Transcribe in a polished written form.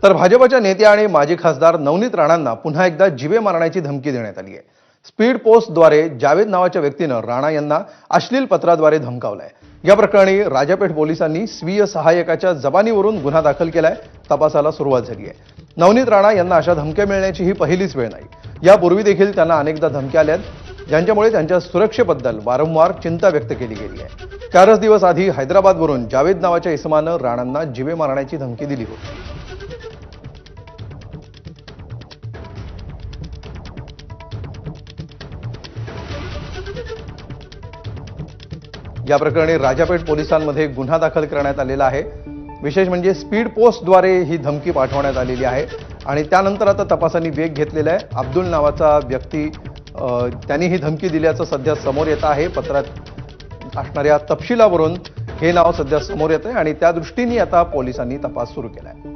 तर भाजपच्या नेत्या आणि माजी खासदार नवनीत राणांना पुन्हा एकदा जीवे मारण्याची धमकी देण्यात आली आहे। स्पीड पोस्टद्वारे जावेद नावाच्या व्यक्तीनं राणा यांना अश्लील पत्राद्वारे धमकावलंय। या प्रकरणी राजापेठ पोलिसांनी स्वीय सहाय्यकाच्या जबानीवरून गुन्हा दाखल केलाय। तपासाला सुरुवात झाली आहे। नवनीत राणा यांना अशा धमक्या मिळण्याची ही पहिलीच वेळ नाही। यापूर्वी देखील त्यांना अनेकदा धमक्या आल्यात, ज्यांच्यामुळे त्यांच्या सुरक्षेबद्दल वारंवार चिंता व्यक्त केली गेली आहे। 4 दिवस आधी हैदराबादवरून जावेद नावाच्या इसमानं राणांना जीवे मारण्याची धमकी दिली होती। या प्रकरणी राजापेठ पोलिसांमध्ये गुन्हा दाखल करण्यात आलेला आहे। विशेष म्हणजे स्पीड पोस्टद्वारे ही धमकी पाठवण्यात आलेली आहे आणि त्यानंतर आता तपासाने वेग घेतलेला आहे। अब्दुल नावाचा व्यक्ती त्यांनी ही धमकी दिल्याचं सध्या समोर येत आहे। पत्रात असणाऱ्या तपशिलावरून हे नाव सध्या समोर येत आहे आणि त्या दृष्टीने आता पोलिसांनी तपास सुरू केला आहे।